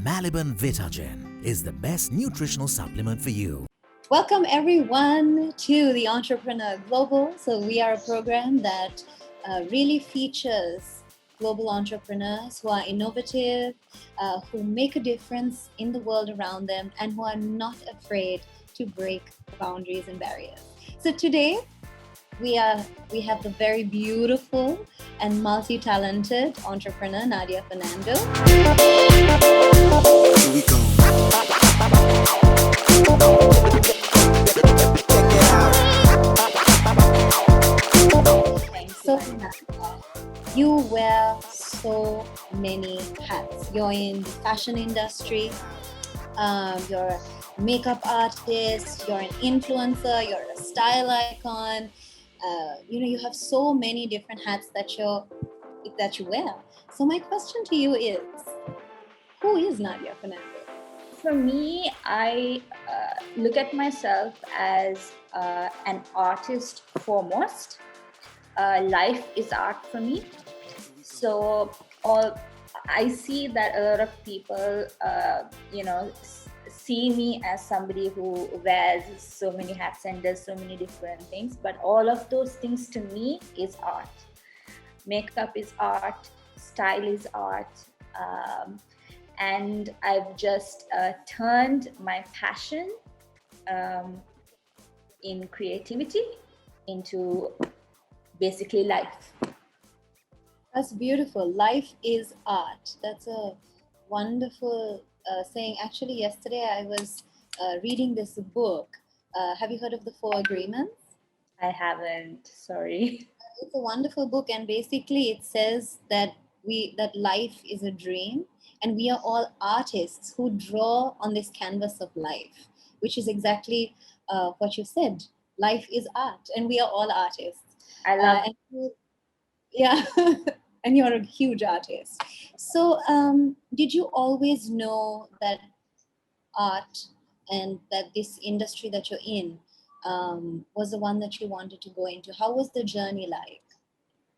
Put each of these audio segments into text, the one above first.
Maliban Vitagen is the best nutritional supplement for you. Welcome everyone to the Entrepreneur Global. So we are a program that really features global entrepreneurs who are innovative, who make a difference in the world around them, and who are not afraid to break boundaries and barriers. So today we have the very beautiful and multi-talented entrepreneur Nadiya Fernando. Here we go. So you wear so many hats. You're in the fashion industry, you're a makeup artist, you're an influencer, you're a style icon. You have so many different hats that you wear. So my question to you is, who is Nadiya Fernando? For me, I look at myself as an artist foremost. Life is art for me. So I see that a lot of people, see me as somebody who wears so many hats and does so many different things. But all of those things to me is art. Makeup is art. Style is art. And I've just turned my passion in creativity into basically life. That's beautiful. Life is art. That's a wonderful saying. Actually, yesterday I was reading this book. Have you heard of the 4 Agreements? I haven't, sorry. It's a wonderful book, and basically it says that life is a dream, and we are all artists who draw on this canvas of life, which is exactly what you said. Life is art, and we are all artists. I love and you're a huge artist. So did you always know that art and that this industry that you're in was the one that you wanted to go into? How was the journey like?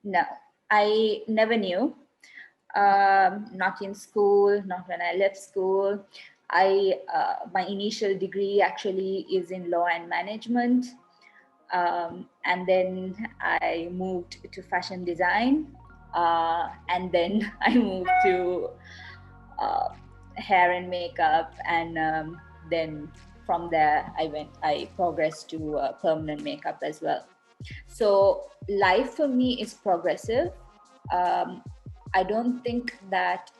No, I never knew. Not in school, not when I left school. My initial degree actually is in law and management. And then I moved to fashion design. And then I moved to hair and makeup. And then from there, I progressed to permanent makeup as well. So life for me is progressive. I don't think that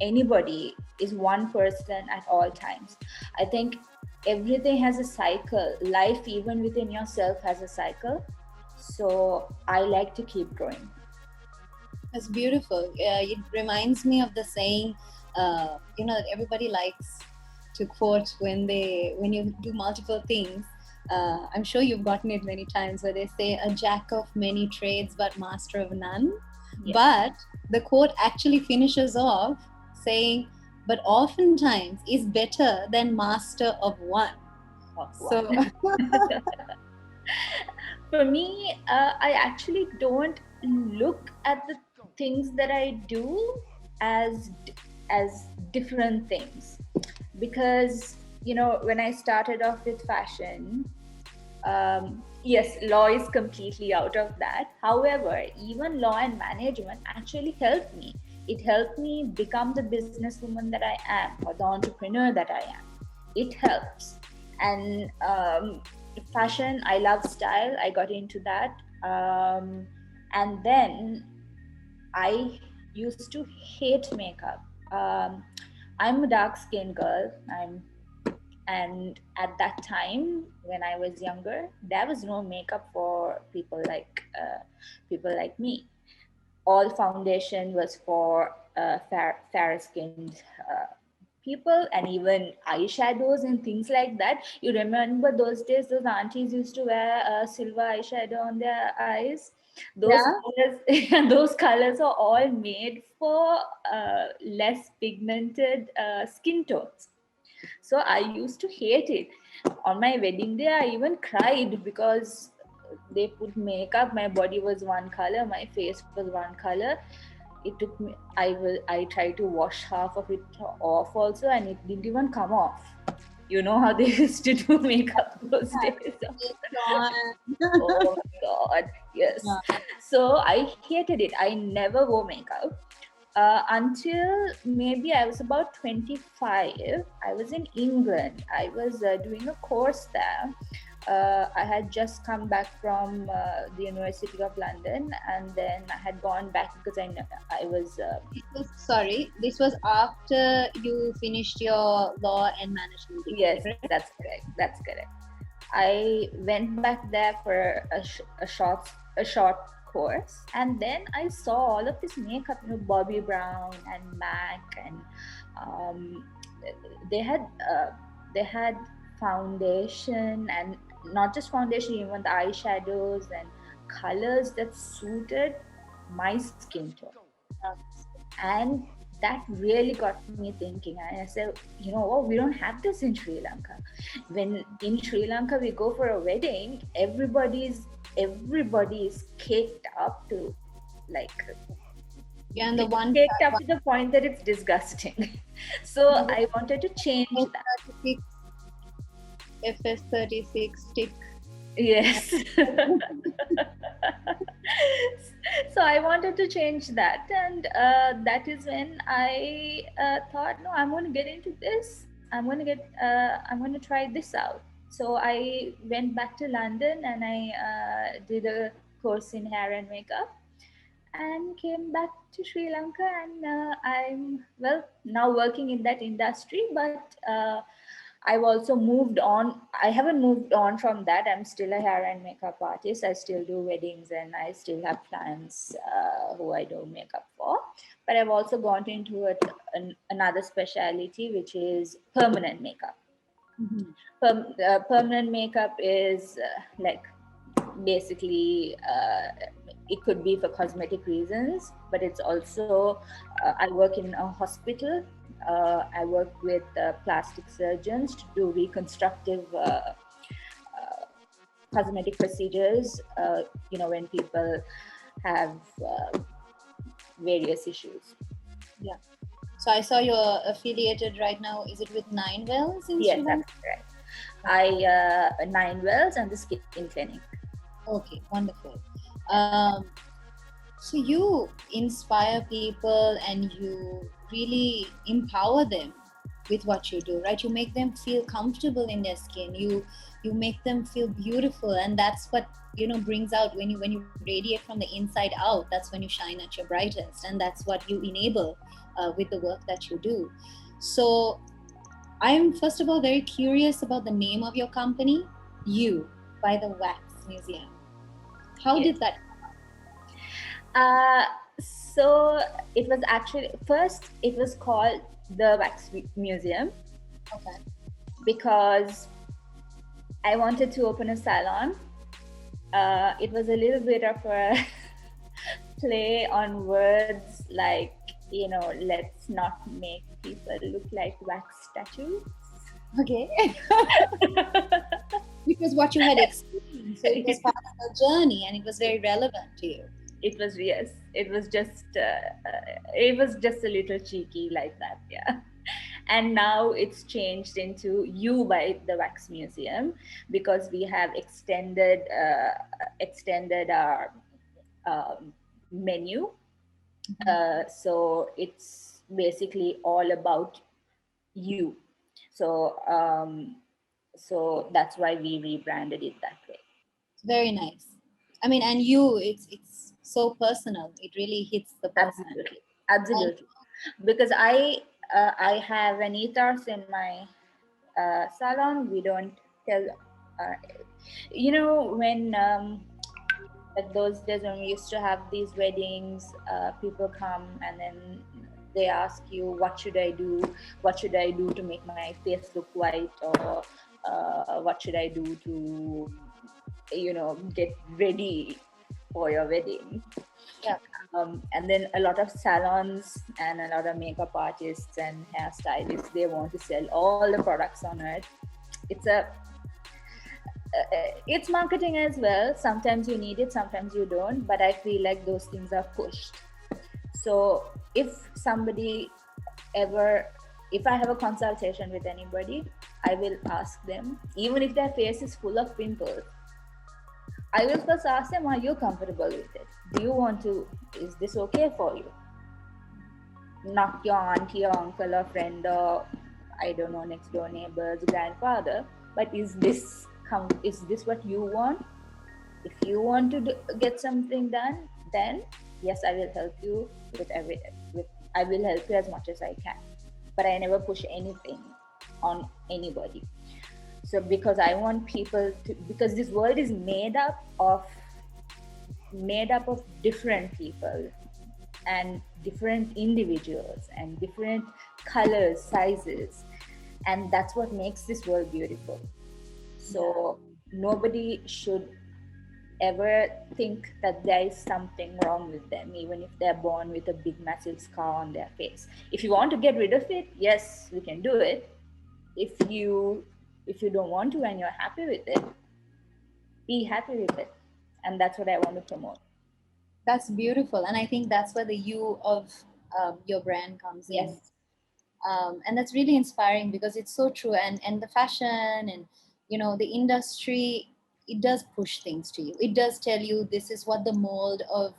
anybody is one person at all times. I think everything has a cycle. Life, even within yourself, has a cycle. So I like to keep growing. That's beautiful. It reminds me of the saying, that everybody likes to quote when you do multiple things. I'm sure you've gotten it many times, where they say, "A jack of many trades, but master of none." Yes. But the quote actually finishes off saying, "But oftentimes is better than master of one." So for me, I actually don't look at the things that I do as different things, because when I started off with fashion, yes, law is completely out of that. However, even law and management actually helped me. It helped me become the businesswoman that I am, or the entrepreneur that I am. It helps. And fashion, I love style. I got into that. And then I used to hate makeup. I'm a dark-skinned girl. And at that time, when I was younger, there was no makeup for people like me. All foundation was for fair-skinned people, and even eyeshadows and things like that. You remember those days, those aunties used to wear silver eyeshadow on their eyes. Those colors are all made for less pigmented skin tones. So I used to hate it. On my wedding day, I even cried because they put makeup. My body was one color, my face was one color. it took me, I tried to wash half of it off also, and it didn't even come off. You know how they used to do makeup those days. Oh my god, yes. Yeah. So I hated it. I never wore makeup until maybe I was about 25. I was in England. I was doing a course there. I had just come back from the University of London, and then I had gone back because I was. Sorry, this was after you finished your law and management degree. Yes, right? that's correct. That's correct. I went back there for a short course, and then I saw all of this makeup, Bobbi Brown and MAC, and um, they had foundation, and not just foundation, even the eyeshadows and colors that suited my skin tone. And that really got me thinking. And I said, we don't have this in Sri Lanka. When in Sri Lanka we go for a wedding, everybody is caked up to And the one caked up to the point that it's disgusting. So I wanted to change that. FS36 stick. Yes. So I wanted to change that, and that is when I thought, no, I'm going to get into this. I'm going to try this out. So I went back to London, and I did a course in hair and makeup, and came back to Sri Lanka, and I'm now working in that industry, but I've also moved on. I haven't moved on from that. I'm still a hair and makeup artist. I still do weddings, and I still have clients who I do makeup for. But I've also gone into another specialty, which is permanent makeup. Mm-hmm. Permanent makeup is basically it could be for cosmetic reasons, but it's also I work in a hospital. I work with plastic surgeons to do reconstructive cosmetic procedures, when people have various issues. Yeah. So I saw you're affiliated right now. Is it with Nine Wells in Sri Lanka? Yes, that's correct. Nine Wells and the Skin Clinic. Okay, wonderful. So you inspire people and you really empower them with what you do, right? You make them feel comfortable in their skin. You make them feel beautiful, and that's what brings out when you radiate from the inside out. That's when you shine at your brightest, and that's what you enable with the work that you do. So I'm first of all very curious about the name of your company, You by the Wax Museum. How did that so it was actually, first it was called the Wax Museum. Okay. Because I wanted to open a salon. It was a little bit of a play on words, let's not make people look like wax statues. Okay. Because what you had experienced, so it was part of the journey, and it was very relevant to you. It was, yes. It was just a little cheeky like that, yeah. And now it's changed into You by the Wax Museum, because we have extended our menu. So it's basically all about you. So that's why we rebranded it that way. Very nice. I mean, and it's so personal. It really hits the personality. Absolutely. Because I have an ethos in my salon. We don't tell, when like those days when we used to have these weddings, people come and then they ask you, what should I do? What should I do to make my face look white? Or what should I do to, get ready for your wedding? Yeah. And then a lot of salons and a lot of makeup artists and hairstylists, they want to sell all the products on earth. It's marketing as well. Sometimes you need it, sometimes you don't. But I feel like those things are pushed. So if somebody ever, if I have a consultation with anybody, I will ask them, even if their face is full of pimples, I will first ask them, are you comfortable with it? Do you want to, is this okay for you? Not your auntie or uncle or friend or, I don't know, next door neighbor's grandfather, but is this what you want? If you want to get something done, then yes, I will help you with everything. I will help you as much as I can, but I never push anything on anybody. So because I want people to, because this world is made up of different people and different individuals and different colors, sizes, and that's what makes this world beautiful. So nobody should ever think that there is something wrong with them, even if they're born with a big massive scar on their face. If you want to get rid of it, yes, we can do it. If you don't want to and you're happy with it, be happy with it. And that's what I want to promote. That's beautiful, and I think that's where the you of your brand comes in. Yes. And that's really inspiring because it's so true. And the fashion and the industry, it does push things to you. It does tell you this is what the mold of,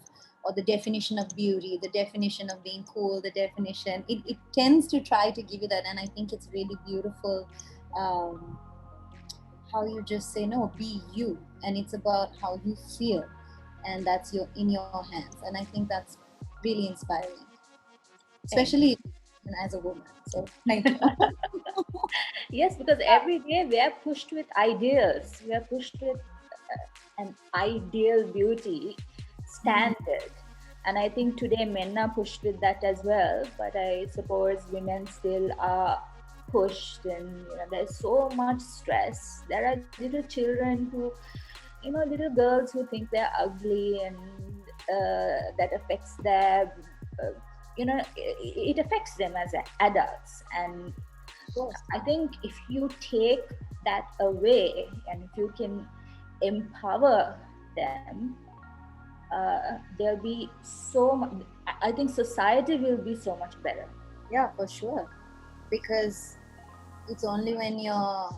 or the definition of beauty, the definition of being cool, the definition. It tends to try to give you that, and I think it's really beautiful. How you just say no, be you, and it's about how you feel, and that's in your hands. And I think that's really inspiring, especially as a woman. So thank you. Yes, because every day we are pushed with ideas. We are pushed with an ideal beauty standard. And I think today men are pushed with that as well. But I suppose women still are pushed, and there's so much stress. There are little children who, little girls who think they're ugly, and that affects their, it affects them as adults. And I think if you take that away and if you can empower them, there'll be so much, I think society will be so much better. Yeah, for sure. Because it's only when you're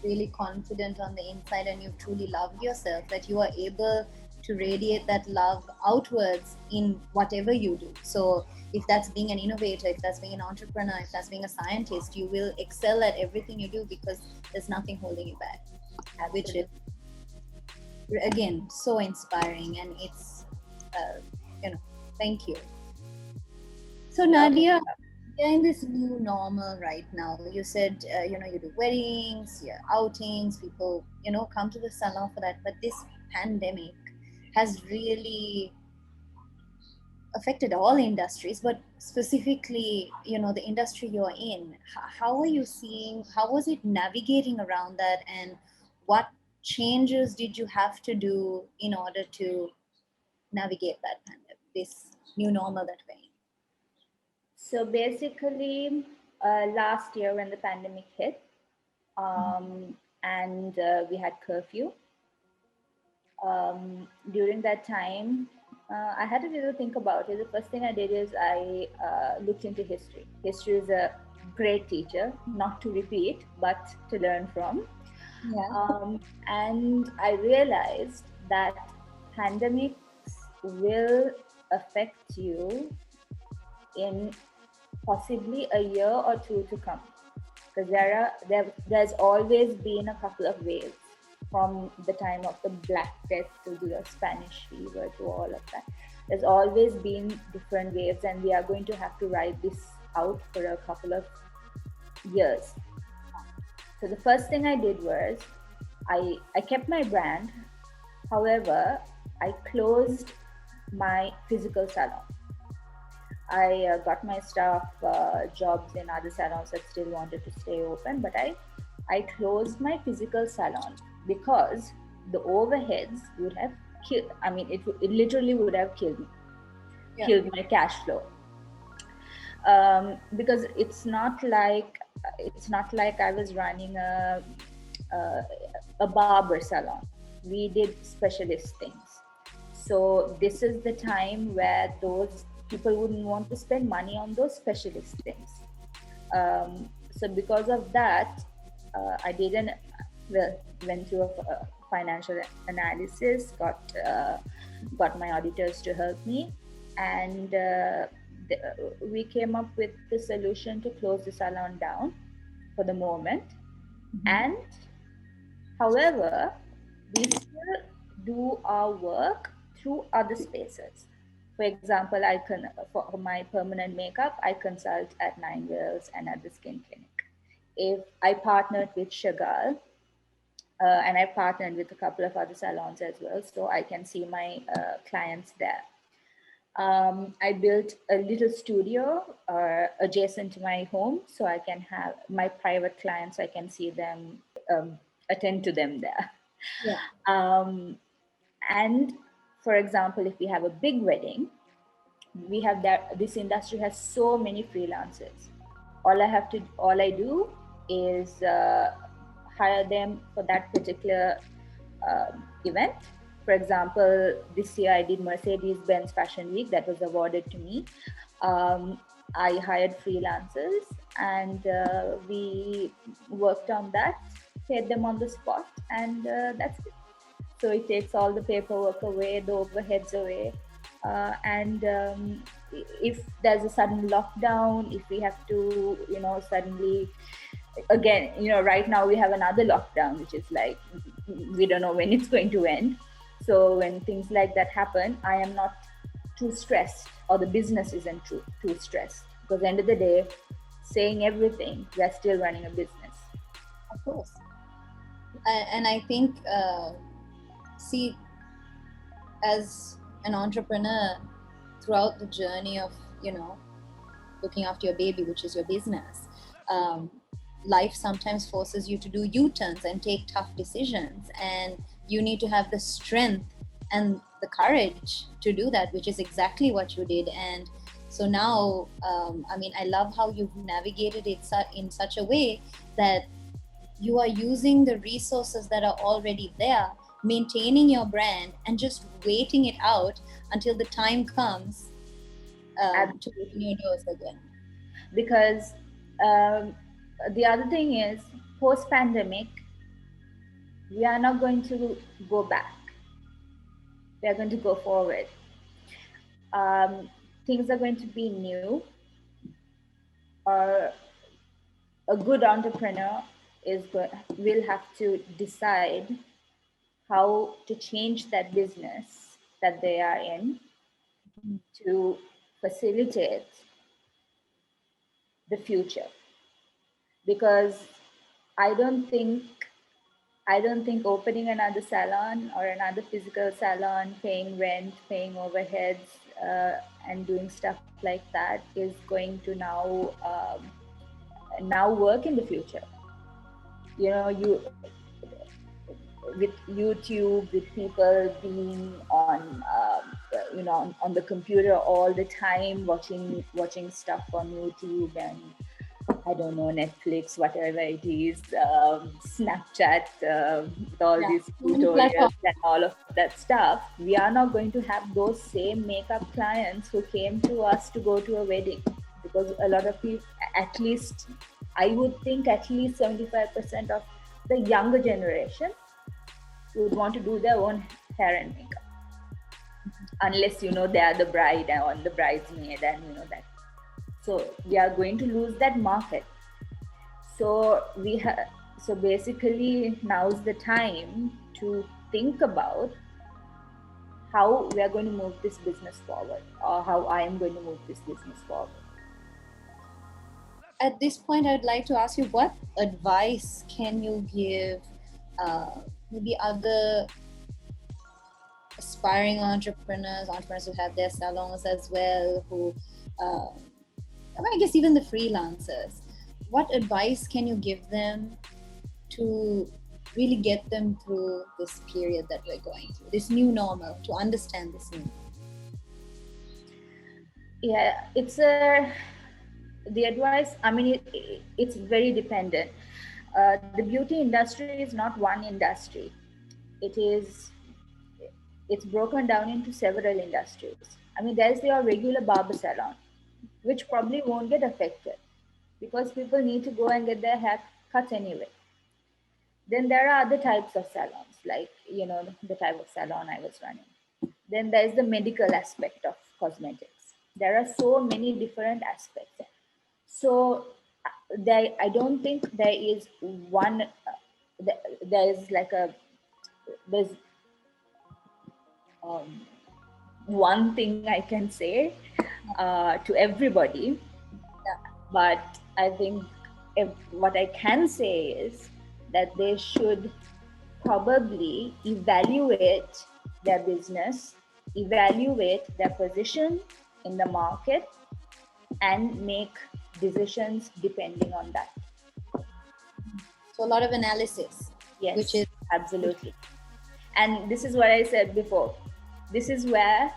really confident on the inside and you've truly loved yourself that you are able to radiate that love outwards in whatever you do. So if that's being an innovator, if that's being an entrepreneur, if that's being a scientist, you will excel at everything you do because there's nothing holding you back. Which is, again, so inspiring. And it's, thank you. So Nadiya, you're in this new normal right now. You said, you do weddings, your outings, people, come to the salon for that. But this pandemic has really affected all industries, but specifically, the industry you're in. How are you seeing, how was it navigating around that, and what changes did you have to do in order to navigate that pandemic, this new normal that we're in? So basically, last year when the pandemic hit, and we had curfew, during that time, I had to really think about it. The first thing I did is I looked into history. History is a great teacher, not to repeat, but to learn from. Yeah. And I realized that pandemics will affect you in possibly a year or two to come, because there's always been a couple of waves, from the time of the Black Death to the Spanish fever to all of that. There's always been different waves, and we are going to have to ride this out for a couple of years. So the first thing I did was I kept my brand. However, I closed my physical salon. I got my staff jobs in other salons that still wanted to stay open, but I closed my physical salon because the overheads would have killed. I mean, it literally would have killed me, killed my cash flow. Because it's not like I was running a barber salon. We did specialist things. So this is the time where those people wouldn't want to spend money on those specialist things. So because of that, I didn't well went through a financial analysis, got my auditors to help me, and we came up with the solution to close the salon down for the moment. And however, we still do our work through other spaces. For example, for my permanent makeup, I consult at Nine Wales and at the Skin Clinic. If I partnered with Chagall, and I partnered with a couple of other salons as well, so I can see my clients there. I built a little studio adjacent to my home, so I can have my private clients, I can see them, attend to them there. Yeah. And for example, if we have a big wedding, we have that, this industry has so many freelancers. All I do is hire them for that particular event. For example, this year I did Mercedes-Benz Fashion Week that was awarded to me. I hired freelancers and we worked on that, paid them on the spot, and that's it. So it takes all the paperwork away, the overheads away. And if there's a sudden lockdown, if we have to, suddenly, again, right now we have another lockdown, which is like, we don't know when it's going to end. So when things like that happen, I am not too stressed, or the business isn't too stressed. Because at the end of the day, saying everything, we're still running a business. Of course. And I think, see, as an entrepreneur, throughout the journey of, looking after your baby, which is your business, life sometimes forces you to do U-turns and take tough decisions. And you need to have the strength and the courage to do that, which is exactly what you did. And so now, I love how you've navigated it in such a way that you are using the resources that are already there, maintaining your brand, and just waiting it out until the time comes to open your doors again. Because the other thing is, post-pandemic, we are not going to go back. We are going to go forward. Things are going to be new. A good entrepreneur will have to decide how to change that business that they are in to facilitate the future. Because I don't think opening another salon or another physical salon, paying rent, paying overheads, and doing stuff like that is going to now work in the future. With YouTube, with people being on the computer all the time, watching stuff on YouTube and I don't know, Netflix, whatever it is, Snapchat, with all these tutorials and all of that stuff. We are not going to have those same makeup clients who came to us to go to a wedding, because a lot of people, at least I would think at least 75% of the younger generation would want to do their own hair and makeup, unless they are the bride or the bridesmaid and that. So we are going to lose that market. So so basically now's the time to think about how we are going to move this business forward, or how I am going to move this business forward. At this point, I'd like to ask you, what advice can you give maybe other aspiring entrepreneurs who have their salons as well, who I guess even the freelancers, what advice can you give them to really get them through this period that we're going through, this new normal, to understand this new normal? Yeah, it's the advice, it's very dependent. The beauty industry is not one industry. It is it's broken down into several industries. I mean, there's your regular barber salon, which probably won't get affected because people need to go and get their hair cut anyway. Then there are other types of salons, like, the type of salon I was running. Then there's the medical aspect of cosmetics. There are so many different aspects. So I don't think there is one. There's like there's um, one thing I can say to everybody, but I think what I can say is that they should probably evaluate their business, evaluate their position in the market, and make decisions depending on that. So a lot of analysis. Yes, which is absolutely. And this is what I said before. This is where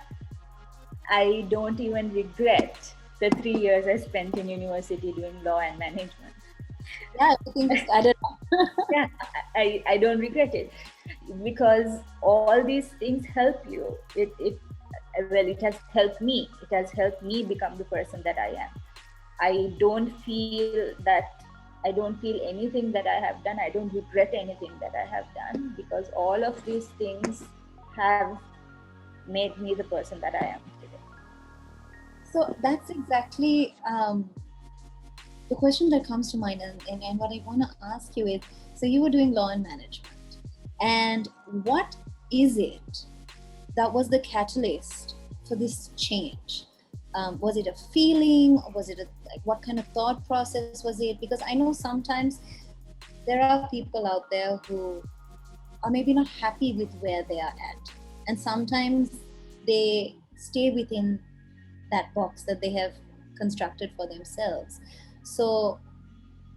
I don't even regret the 3 years I spent in university doing law and management. Yeah, everything just added up. Yeah, I don't regret it, because all these things help you. It has helped me. It has helped me become the person that I am. I don't feel anything that I have done. I don't regret anything that I have done, because all of these things have made me the person that I am today. So that's exactly the question that comes to mind, and what I want to ask you is, so you were doing law and management, and what is it that was the catalyst for this change? Was it a feeling, or was it what kind of thought process was it? Because I know sometimes there are people out there who are maybe not happy with where they are at, and sometimes they stay within that box that they have constructed for themselves. So,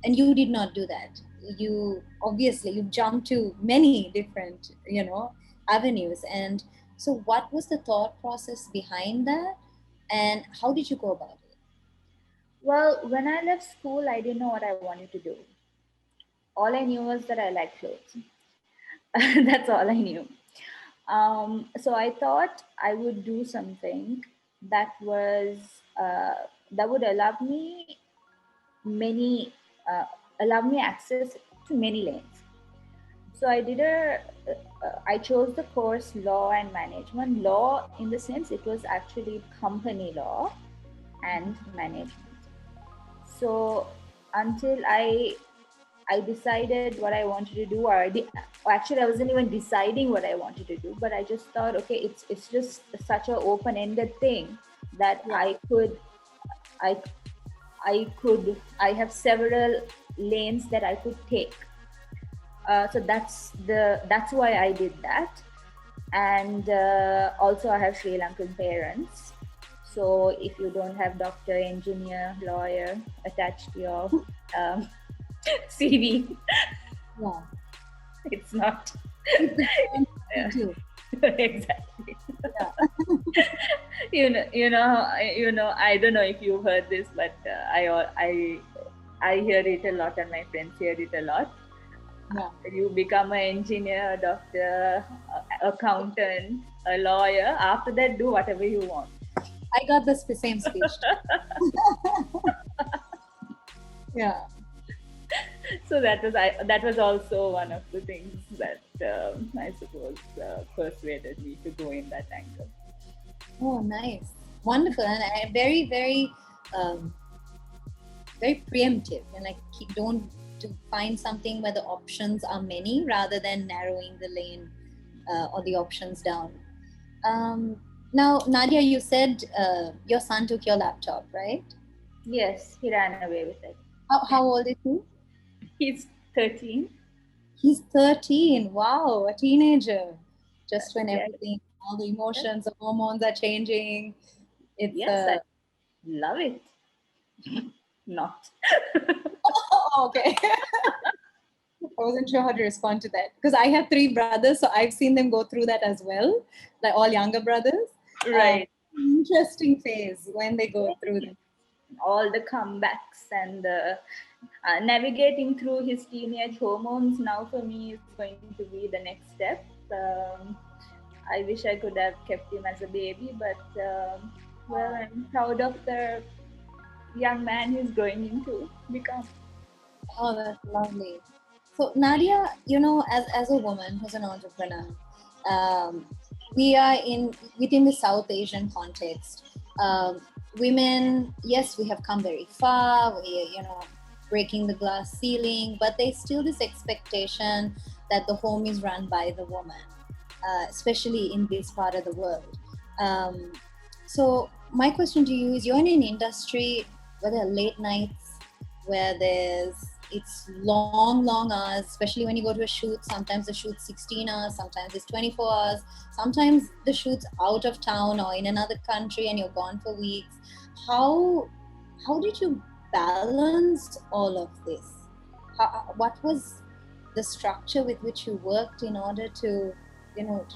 and you did not do that. You jumped to many different avenues. And so what was the thought process behind that, and how did you go about it? Well, when I left school, I didn't know what I wanted to do. All I knew was that I liked clothes. That's all I knew. So I thought I would do something that was that would many allow me access to many lanes. So I chose the course law and management. Law, in the sense, it was actually company law and management. So until I decided what I wanted to do, actually I wasn't even deciding what I wanted to do, but I just thought, okay, it's just such an open-ended thing that I have several lanes that I could take. So that's why I did that. And also I have Sri Lankan parents. So if you don't have doctor, engineer, lawyer attached to your CV, Yeah. it's not. Yeah. Exactly. Yeah. I don't know if you've heard this, but I hear it a lot, and my friends hear it a lot. Yeah. You become an engineer, a doctor, accountant, a lawyer. After that, do whatever you want. I got the same speech. Yeah. So that was also one of the things that I suppose persuaded me to go in that angle. Oh, nice, wonderful, and I very, very, very preemptive, and like don't to find something where the options are many rather than narrowing the lane or the options down. Now, Nadia, you said your son took your laptop, right? Yes, he ran away with it. How old is he? He's 13. He's 13. Wow, a teenager. Just when Yes. everything, all the emotions, the hormones are changing. It's Yes, I love it. Not. Oh, okay. I wasn't sure how to respond to that, because I have 3 brothers, so I've seen them go through that as well, like all younger brothers. Right. Interesting phase when they go through that. All the comebacks and navigating through his teenage hormones now for me is going to be the next step. I wish I could have kept him as a baby, but well, I'm proud of the young man he's growing into become. Oh, that's lovely. So, Nadia, as a woman who's an entrepreneur, um, we are within the South Asian context. Um, Women, yes, we have come very far. We, breaking the glass ceiling, but there's still this expectation that the home is run by the woman, especially in this part of the world. Um, so, my question to you is: you're in an industry where there are late nights, where it's long hours, especially when you go to a shoot. Sometimes the shoot's 16 hours, sometimes it's 24 hours, sometimes the shoot's out of town or in another country and you're gone for weeks. How did you balance all of this? What was the structure with which you worked in order to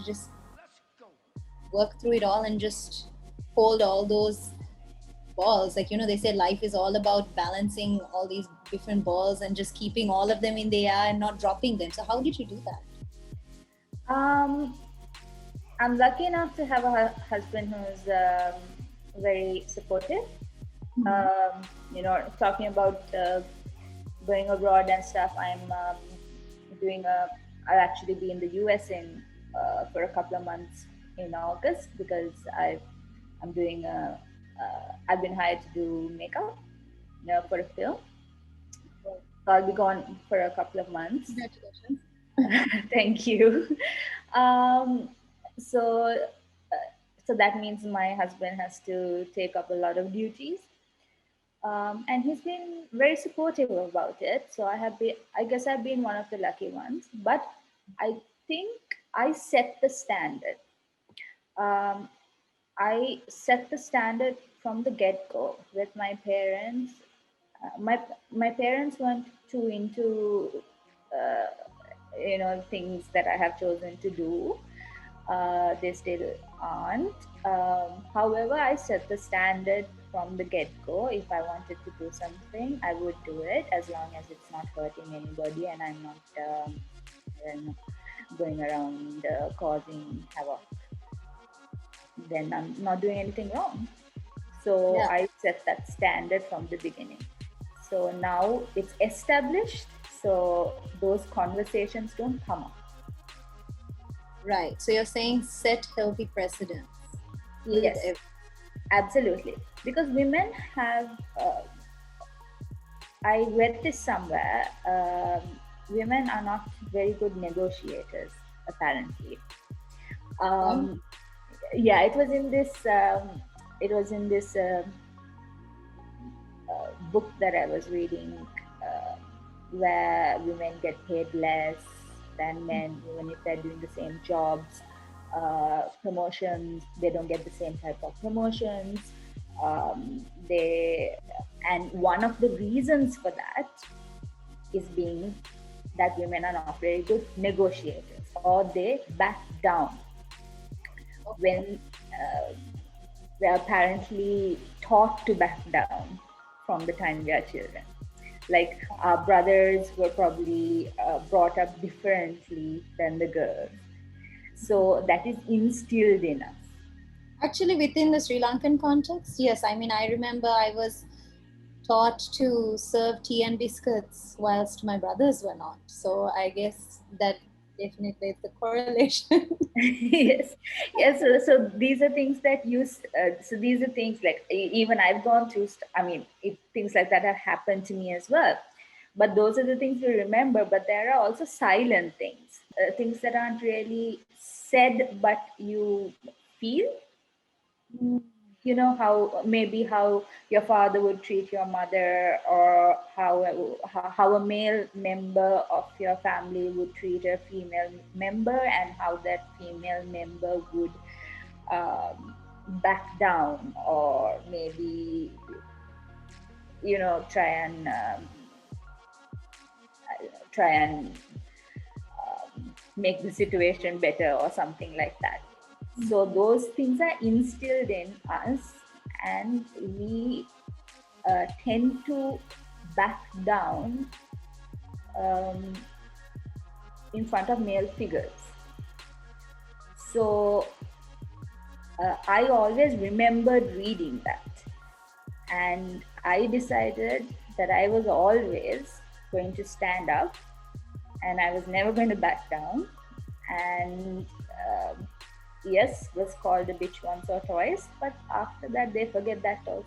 just work through it all and just hold all those balls? Like, they say life is all about balancing all these different balls and just keeping all of them in the air and not dropping them. So how did you do that? I'm lucky enough to have a husband who's very supportive. Talking about going abroad and stuff, I'll actually be in the US for a couple of months in August, because I'm doing I've been hired to do makeup, for a film. So I'll be gone for a couple of months. Congratulations. Thank you. So that means my husband has to take up a lot of duties. And he's been very supportive about it. So I guess I've been one of the lucky ones. But I think I set the standard. I set the standard from the get-go with my parents. My parents weren't too into things that I have chosen to do. They still aren't. However, I set the standard from the get-go. If I wanted to do something, I would do it, as long as it's not hurting anybody and I'm not going around causing havoc. Then I'm not doing anything wrong. So yeah. I set that standard from the beginning. So now it's established, so those conversations don't come up. Right. So you're saying set healthy precedents. Yes, absolutely. Because women have, I read this somewhere, women are not very good negotiators, apparently. Yeah, it was in this book that I was reading, where women get paid less than men, even if they're doing the same jobs. Promotions, they don't get the same type of promotions. And one of the reasons for that is being that women are not very good negotiators, or they back down when they're apparently taught to back down from the time we are children. Like our brothers were probably brought up differently than the girls. So that is instilled in us. Actually, within the Sri Lankan context, yes. I mean, I remember I was taught to serve tea and biscuits whilst my brothers were not. So I guess that definitely is the correlation. Yes. So these are things that these are things like, even I've gone through, things like that have happened to me as well. But those are the things we remember. But there are also silent things, things that aren't really said, but you feel. You know, how your father would treat your mother, or how a male member of your family would treat a female member, and how that female member would back down, or maybe try and make the situation better or something like that. So those things are instilled in us, and we tend to back down in front of male figures. So I always remembered reading that, and I decided that I was always going to stand up, and I was never going to back down. And yes, was called a bitch once or twice, but after that they forget that also.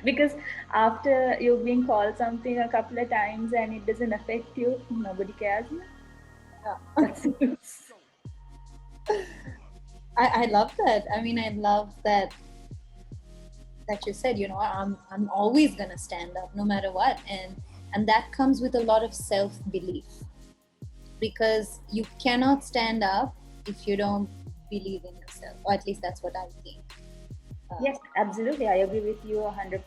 Because after you've been called something a couple of times and it doesn't affect you, nobody cares. Yeah. I love that. I mean, I love that you said, I'm always gonna stand up no matter what, and that comes with a lot of self-belief, because you cannot stand up if you don't believe in yourself, or at least that's what I think. Yes, absolutely. I agree with you 100%.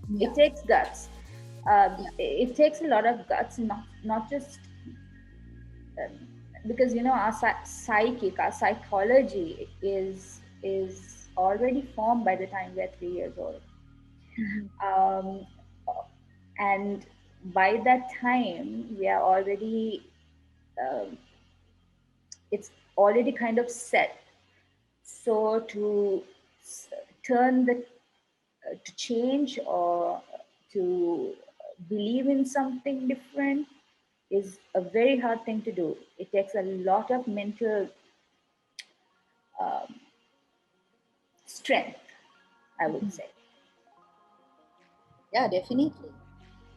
Yeah. It takes guts. It takes a lot of guts, not just because our our psychology is already formed by the time we're 3 years old. Um, and by that time we are already um, it's already kind of set. So to turn the to change or to believe in something different is a very hard thing to do. It takes a lot of mental um, strength, I would say. Yeah, definitely.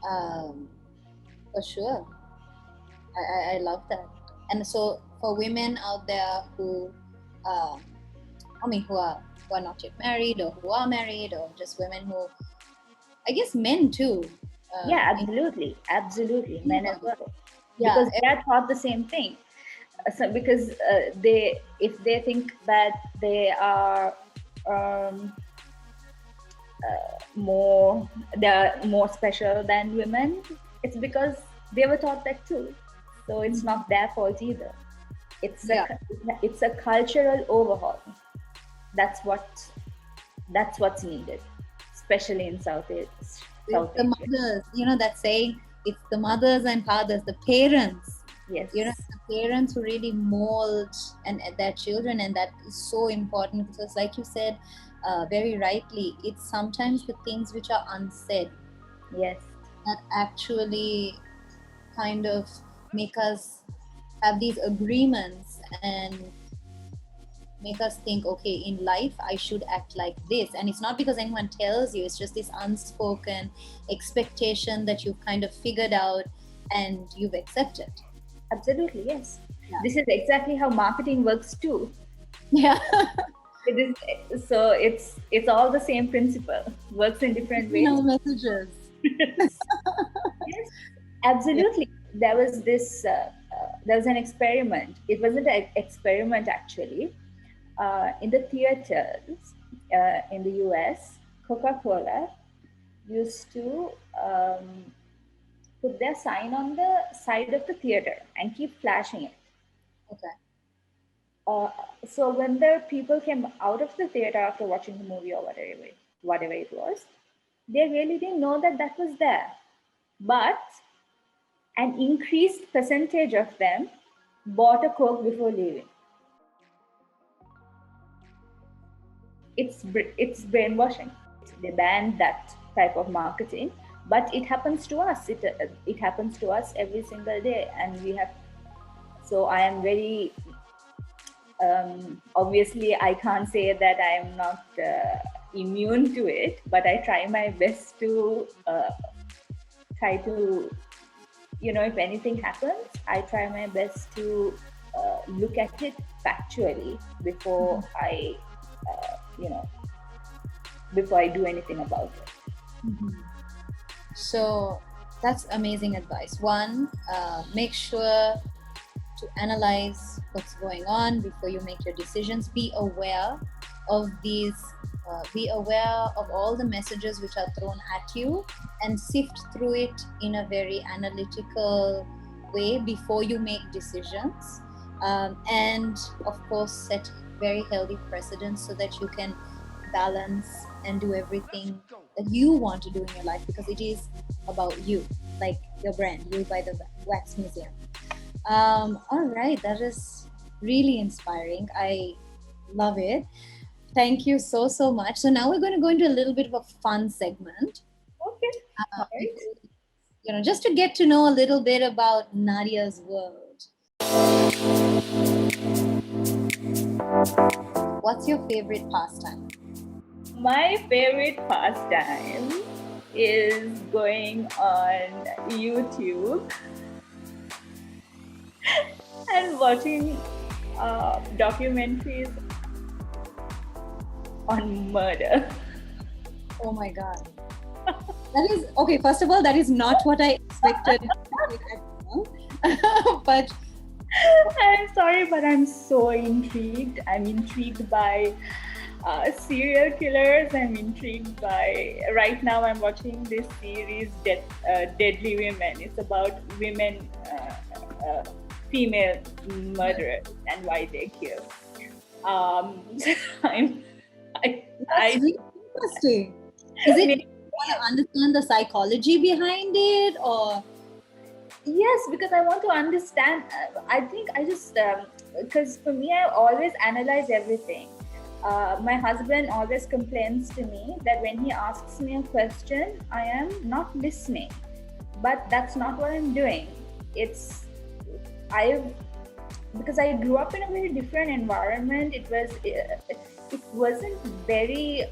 For sure. I love that. And so for women out there who, uh, who are not yet married, or who are married, or just women who, I guess men too. Yeah, absolutely, men as well, Yeah, because they are taught the same thing. So because if they think that they are um, they're more special than women, it's because they were taught that too. So it's not their fault either. It's yeah. it's a cultural overhaul. That's what that's what's needed, especially in It's South the Asia. mothers, that saying, it's the mothers and fathers, the parents, Yes. the parents who really mold and their children, and that is so important, because like you said, very rightly, it's sometimes the things which are unsaid Yes. that actually kind of make us have these agreements and make us think, okay, in life I should act like this. And it's not because anyone tells you, it's just this unspoken expectation that you've kind of figured out and you've accepted. Absolutely. Yes. Yeah. This is exactly how marketing works too. Yeah. It is, so it's all the same principle. Works in different ways. Messages. Yes, absolutely. There was this. There was an experiment. It wasn't an experiment actually. In the theaters in the U.S., Coca-Cola used to put their sign on the side of the theater and keep flashing it. Okay. So when the people came out of the theater after watching the movie or whatever it was, they really didn't know that that was there. But an increased percentage of them bought a Coke before leaving. It's brainwashing. They banned that type of marketing, but it happens to us. It happens to us every single day, and we have. So I am very obviously I can't say that I am not immune to it, but I try my best to try to if anything happens, I try my best to look at it factually before I before I do anything about it. So that's amazing advice. One, make sure to analyze what's going on before you make your decisions. Be aware of these. Be aware of all the messages which are thrown at you, and sift through it in a very analytical way before you make decisions. And of course, set very healthy precedents so that you can balance and do everything that you want to do in your life, because it is about you, like your brand, you by the Wax Museum. All right, that is really inspiring. I love it. Thank you so, so much. So now we're going to go into a little bit of a fun segment. Okay. All right. Just to get to know a little bit about Nadiya's world. What's your favorite pastime? My favorite pastime is going on YouTube and watching documentaries on murder. Oh my God. That is, okay, first of all, that is not what I expected. But I'm sorry, but I'm so intrigued. I'm intrigued by serial killers. I'm intrigued by. Right now, I'm watching this series, Deadly Women. It's about women, female murderers, and why they kill. I'm, that's really interesting. Is it you want to understand the psychology behind it, or? Yes, because I want to understand. I think I just because for me, I always analyze everything. My husband always complains to me that when he asks me a question, I am not listening. But that's not what I'm doing. It's because I grew up in a very different environment. It wasn't very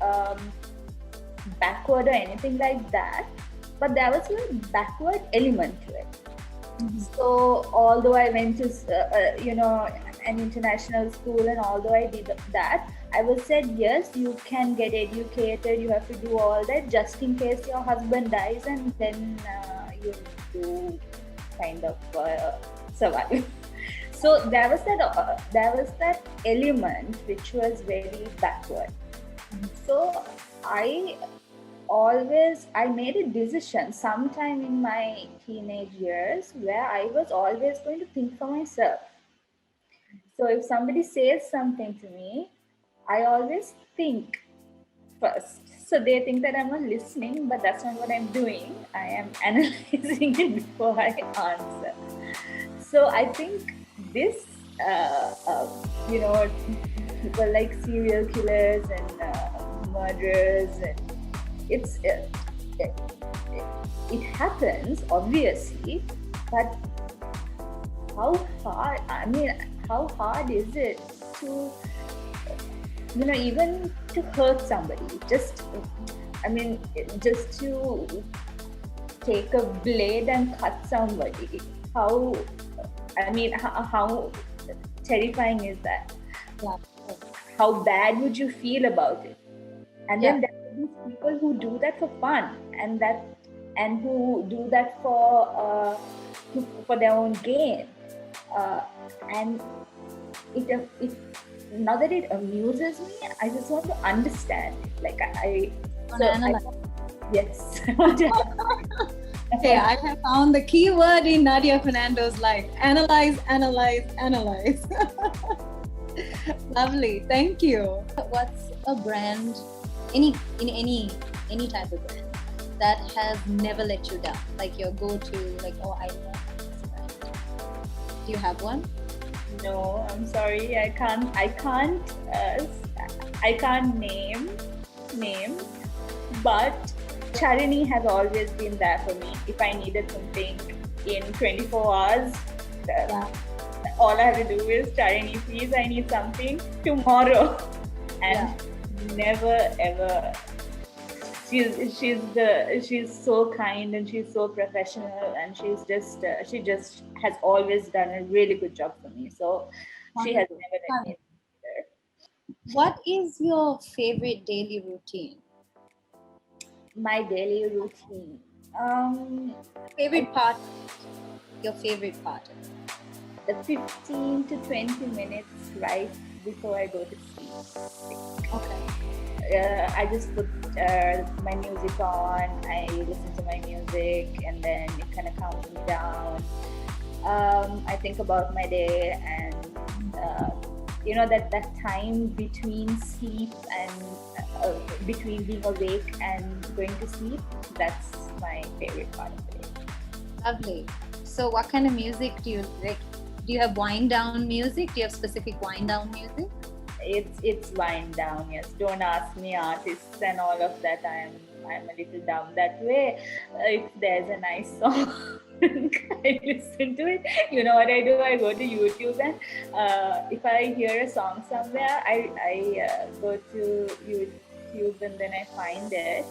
backward or anything like that, but there was a backward element to it. So although I went to an international school, and although I did that, I was said, yes, you can get educated, you have to do all that just in case your husband dies, and then you do kind of survive. So there was that element which was very backward. So I made a decision sometime in my teenage years where I was always going to think for myself. So if somebody says something to me, I always think first. So they think that I'm not listening, but that's not what I'm doing. I am analyzing it before I answer. So I think this, people like serial killers and murderers, and it happens obviously, but how hard is it to even to hurt somebody, just to take a blade and cut somebody? How terrifying is that? Yeah. How bad would you feel about it? And then there are these people who do that for fun, and who do that for their own gain, and it now that it amuses me, I just want to understand it. Like yes. Okay, I have found the key word in Nadiya Fernando's life: analyze, analyze, analyze. Lovely, thank you. What's a brand, any type of brand, that has never let you down? Like your go-to, like, oh, I love this brand. Do you have one? No, I'm sorry. I can't name, but Charini has always been there for me. If I needed something in 24 hours, all I have to do is, Charini, please, I need something tomorrow. And never ever. She's so kind, and she's so professional, and she just has always done a really good job for me. So she has never let me down. What is your favorite daily routine? My daily routine. Favorite part? Your favorite part? The 15 to 20 minutes right before I go to sleep. Okay. I just put my music on, I listen to my music, and then it kind of calms me down. I think about my day, and that time between sleep and between being awake and going to sleep, that's my favorite part of the day. Lovely. So what kind of music do you like? Do you have wind down music? Do you have specific wind down music? It's wind down. Yes, don't ask me artists and all of that. I'm a little dumb that way. If there's a nice song, I listen to it. You know what I do? I go to YouTube, and if I hear a song somewhere, I go to YouTube, and then I find it,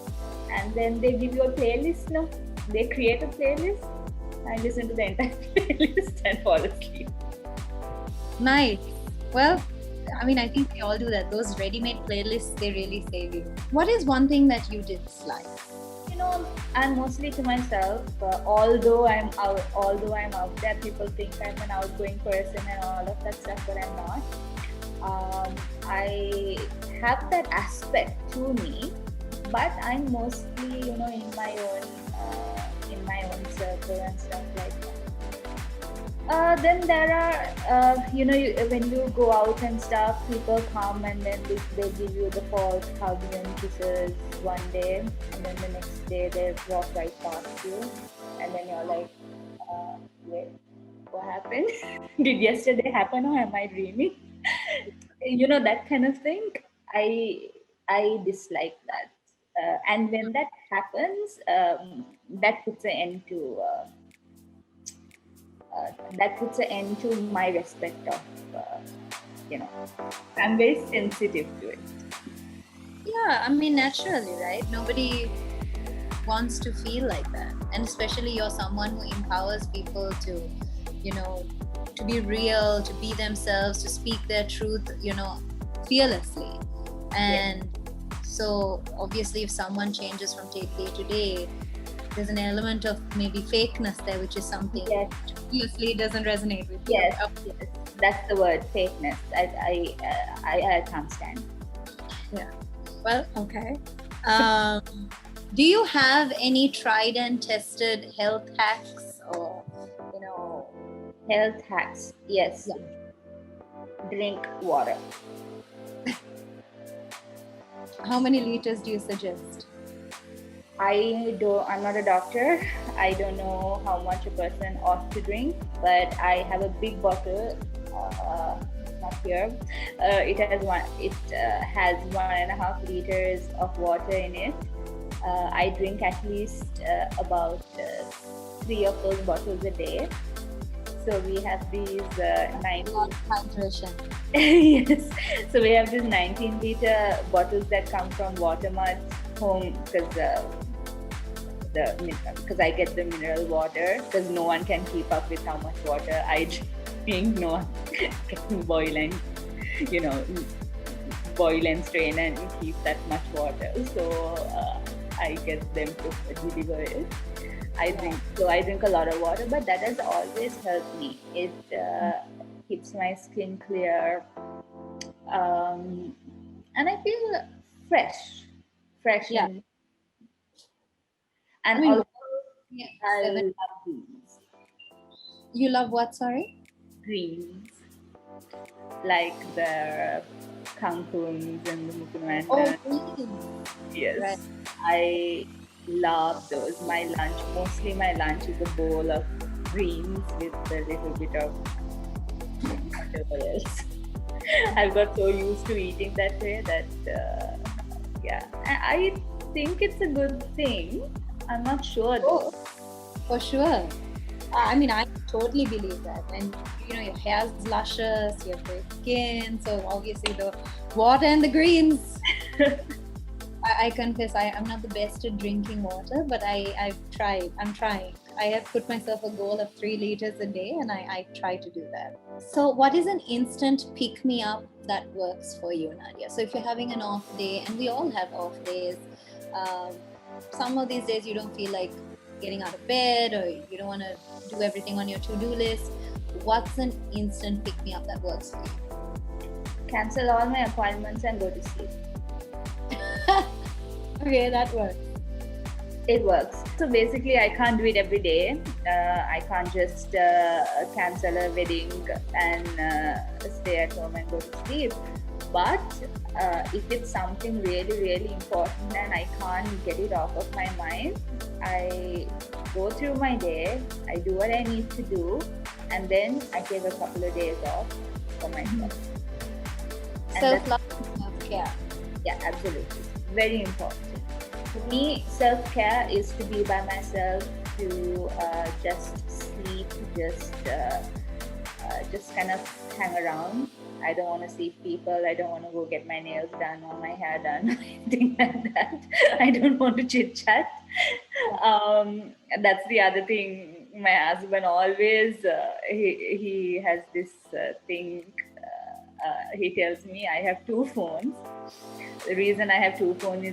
and then they give you a playlist. No, they create a playlist. I listen to the entire playlist and fall asleep. Nice. Well, I mean, I think we all do that. Those ready-made playlists, they really save you. What is one thing that you dislike? You know, and mostly to myself. Although I'm out there, people think I'm an outgoing person and all of that stuff, but I'm not. I have that aspect to me, but I'm mostly, in my own circle and stuff like that. Then there are, when you go out and stuff, people come and then they give you the false hugs and kisses one day, and then the next day they walk right past you, and then you're like, wait, what happened? Did yesterday happen, or am I dreaming? That kind of thing. I dislike that, and when that happens, that puts an end to. That puts an end to my respect of, I'm very sensitive to it. Yeah, I mean, naturally, right? Nobody wants to feel like that. And especially you're someone who empowers people to, to be real, to be themselves, to speak their truth, fearlessly. And so obviously if someone changes from day to day, there's an element of maybe fakeness there, which is something that obviously doesn't resonate with you. Yes, that's the word, fakeness. I can't stand. Yeah. Well, okay. Do you have any tried and tested health hacks or, Health hacks? Yes. Yeah. Drink water. How many liters do you suggest? I'm not a doctor. I don't know how much a person ought to drink, but I have a big bottle, not here. It has 1.5 liters of water in it. I drink at least about 3 of those bottles a day. So we have these 19 hydration. Yes. So we have these 19-liter bottles that come from Watermart's home, because I get the mineral water, because no one can keep up with how much water I drink. No one can boil and strain and keep that much water. So I get them to deliver it. I drink a lot of water, but that has always helped me. It keeps my skin clear, and I feel fresh. Yeah. And I mean, also, I love greens. You love what, sorry? Greens. Like the kangkungs and the mukunanda. Oh, greens. Yes. Right. I love those. Mostly my lunch is a bowl of greens with a little bit of whatever else. I've got so used to eating that way that, I think it's a good thing. I'm not sure though. For sure. I mean, I totally believe that. And your hair's luscious, you have great skin, so obviously the water and the greens. I confess I'm not the best at drinking water, but I've tried. I'm trying. I have put myself a goal of 3 liters a day, and I try to do that. So what is an instant pick-me-up that works for you, Nadiya? So if you're having an off day, and we all have off days, some of these days you don't feel like getting out of bed, or you don't want to do everything on your to-do list, what's an instant pick-me-up that works for you? Cancel all my appointments and go to sleep. Okay, that works. It works. So basically, I can't do it every day. I can't just cancel a wedding and stay at home and go to sleep. But if it's something really, really important and I can't get it off of my mind, I go through my day, I do what I need to do, and then I take a couple of days off for myself. And Self-love and self-care. yeah, absolutely, very important. For me, self-care is to be by myself, to just sleep, just kind of hang around. I don't want to see people. I don't want to go get my nails done or my hair done or anything like that. I don't want to chit chat. That's the other thing. My husband always he has this thing. He tells me I have two phones. The reason I have two phones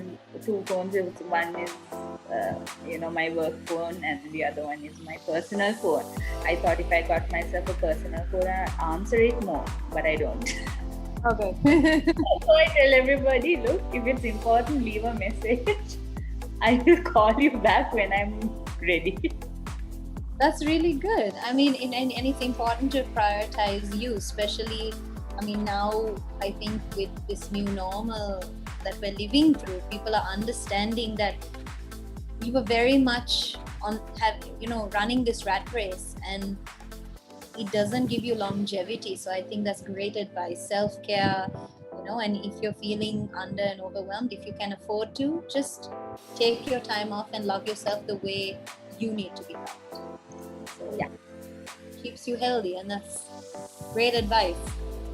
is one is my work phone, and the other one is my personal phone. I thought if I got myself a personal phone, I'd answer it more, but I don't. Okay. So I tell everybody, look, if it's important, leave a message. I will call you back when I'm ready. That's really good. I mean, and it's important to prioritize you, especially, I mean, now I think with this new normal that we're living through, people are understanding that we were very much running this rat race, and it doesn't give you longevity. So I think that's great advice. Self-care, and if you're feeling under and overwhelmed, if you can afford to, just take your time off and love yourself the way you need to be loved. So Yeah. keeps you healthy, and that's great advice.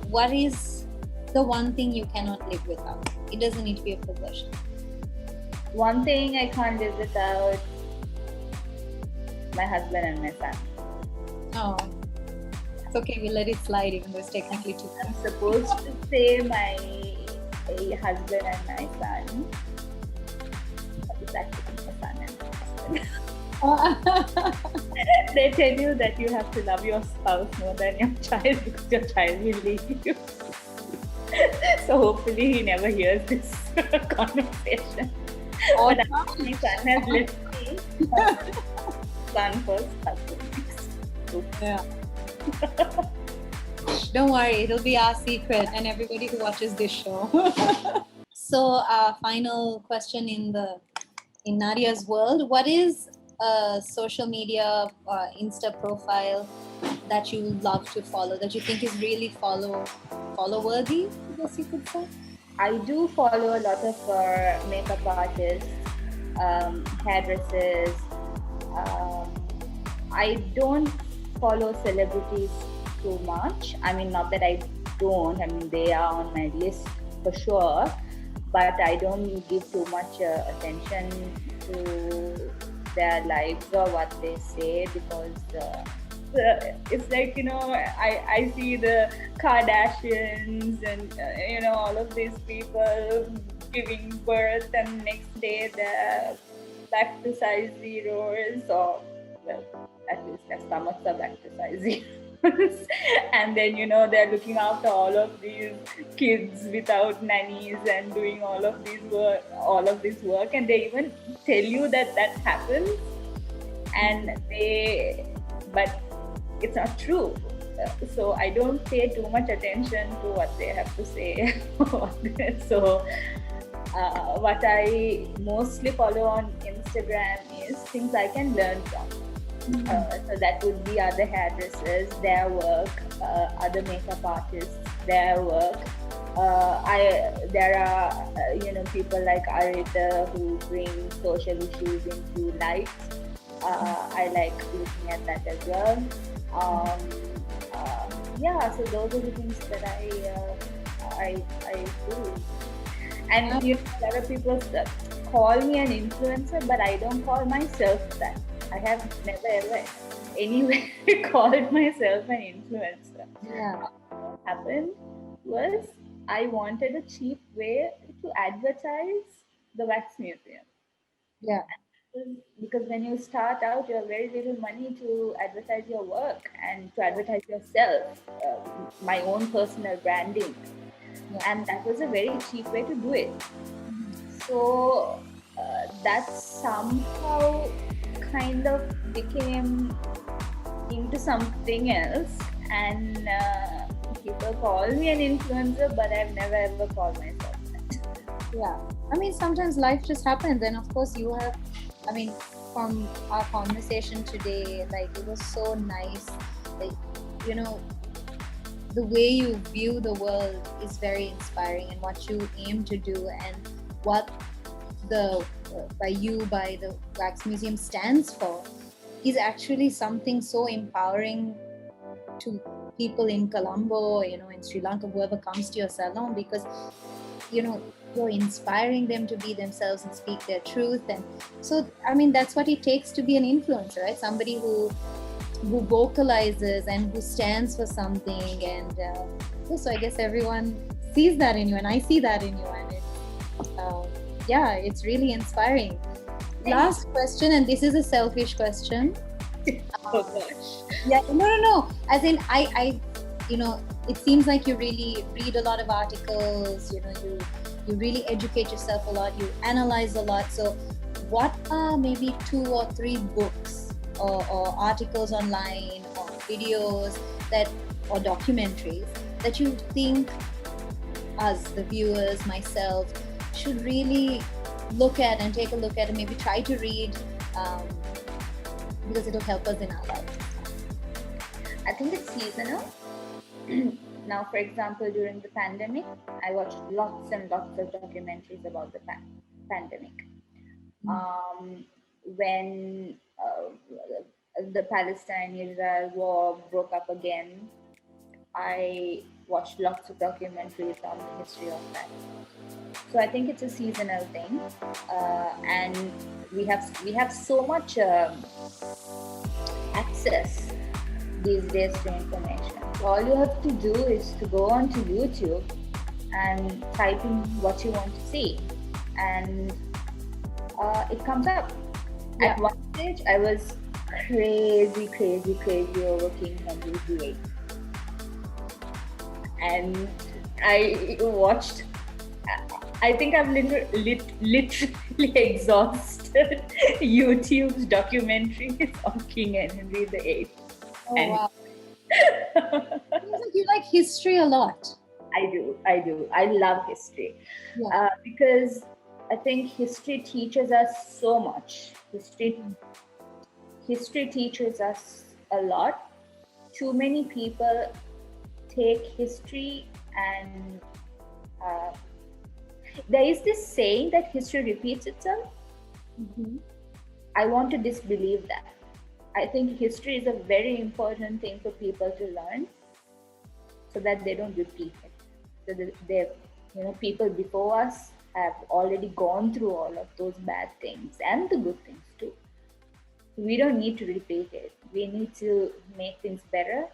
What is the one thing you cannot live without? It doesn't need to be a possession. One thing I can't live without: my husband and my son. Oh, it's okay. We let it slide, even though it's technically two. I'm supposed to say my husband and my son, but it's actually my son and my husband. They tell you that you have to love your spouse more than your child because your child will leave you. So hopefully he never hears this conversation. Oh, But my son has left me. Son first, husband next. Oops. Yeah. Don't worry, it'll be our secret, and everybody who watches this show. So, final question in Nadiya's world: what is a social media Insta profile that you love to follow, that you think is really follow worthy, I guess you could say? I do follow a lot of makeup artists, hairdressers. I don't follow celebrities too much. I mean, not that I don't. I mean, they are on my list for sure, but I don't give too much attention to their lives or what they say, because it's like, I see the Kardashians and all of these people giving birth, and next day they're back to size zeros, or well, at least their stomachs are back to size zeros. And then they're looking after all of these kids without nannies and doing all of this work, and they even tell you that happens, but it's not true. So I don't pay too much attention to what they have to say. So what I mostly follow on Instagram is things I can learn from. So that would be other hairdressers, their work, other makeup artists, their work. There are people like Arita who bring social issues into light. I like looking at that as well. So those are the things that I do. And a lot of people call me an influencer, but I don't call myself that. I have never ever anywhere called myself an influencer. Yeah. What happened was I wanted a cheap way to advertise the wax museum. Yeah. Because when you start out, you have very little money to advertise your work and to advertise yourself, my own personal branding. Yeah. And that was a very cheap way to do it. So that somehow kind of became into something else, and people call me an influencer, but I've never ever called myself that. Yeah. I mean, sometimes life just happens, and of course you have, from our conversation today, like, it was so nice. Like, you know, the way you view the world is very inspiring, and what you aim to do, and what the by the Wax Museum stands for is actually something so empowering to people in Colombo, you know, in Sri Lanka, whoever comes to your salon, because you know, you're inspiring them to be themselves and speak their truth. And so, I mean, that's what it takes to be an influencer, right? Somebody who vocalizes and who stands for something. And so I guess everyone sees that in you, and I see that in you, and it's really inspiring. Last question, and this is a selfish question. Oh gosh. Yeah, no. As in, I, you know, it seems like you really read a lot of articles. You know, you really educate yourself a lot. You analyze a lot. So, what are maybe 2 or 3 books or articles online or videos or documentaries that you think us, the viewers, myself, should really look at and take a look at and maybe try to read, because it'll help us in our lives? I think it's seasonal. Now, for example, during the pandemic, I watched lots and lots of documentaries about the pandemic. When the Palestine-Israel war broke up again, I watched lots of documentaries on the history of that. So I think it's a seasonal thing, and we have so much access these days to information. So all you have to do is to go onto YouTube and type in what you want to see, and it comes up. Yeah. At one stage, I was crazy over King Henry VIII, and I watched. I think I've literally exhausted YouTube's documentaries on King Henry VIII. Oh, wow. You like history a lot. I do. I love history. Yeah. Because I think history teaches us so much. History teaches us a lot. Too many people take history and there is this saying that history repeats itself. Mm-hmm. I want to disbelieve that. I think history is a very important thing for people to learn, so that they don't repeat it. So that people before us have already gone through all of those bad things and the good things too. We don't need to repeat it. We need to make things better.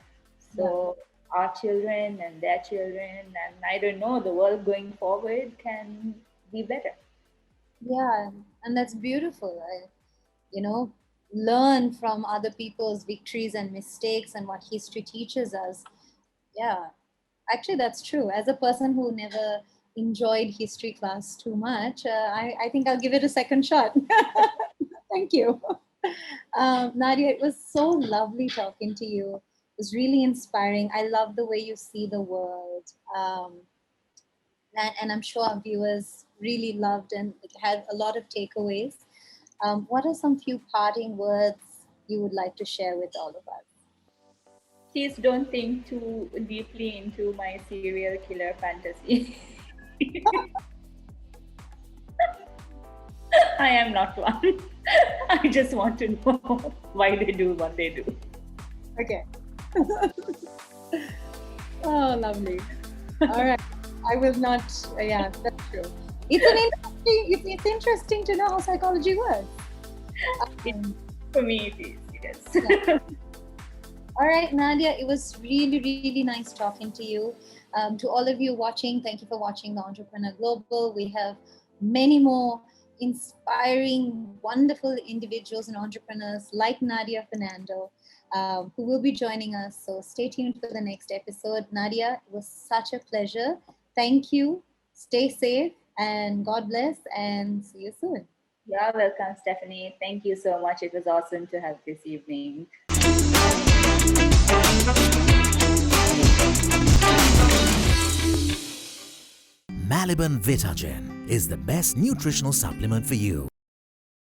So our children and their children, and I don't know, the world going forward can be better. Yeah, and that's beautiful. Learn from other people's victories and mistakes and what history teaches us. Yeah, actually, that's true. As a person who never enjoyed history class too much, I think I'll give it a second shot. Thank you. Nadiya, it was so lovely talking to you. It was really inspiring. I love the way you see the world. And I'm sure our viewers really loved and had a lot of takeaways. What are some few parting words you would like to share with all of us? Please don't think too deeply into my serial killer fantasy. I am not one. I just want to know why they do what they do. Okay. Oh, lovely. All right. I will not. Yeah, that's true. It's interesting to know how psychology works. For me, it is. Yes. Yeah. All right, Nadiya, it was really, really nice talking to you. To all of you watching, thank you for watching The Entrepreneur Global. We have many more inspiring, wonderful individuals and entrepreneurs like Nadiya Fernando, who will be joining us. So stay tuned for the next episode. Nadiya, it was such a pleasure. Thank you. Stay safe and God bless, and see you soon. You're welcome, Stephanie. Thank you so much. It was awesome to have this evening. Maliban Vitagen is the best nutritional supplement for you.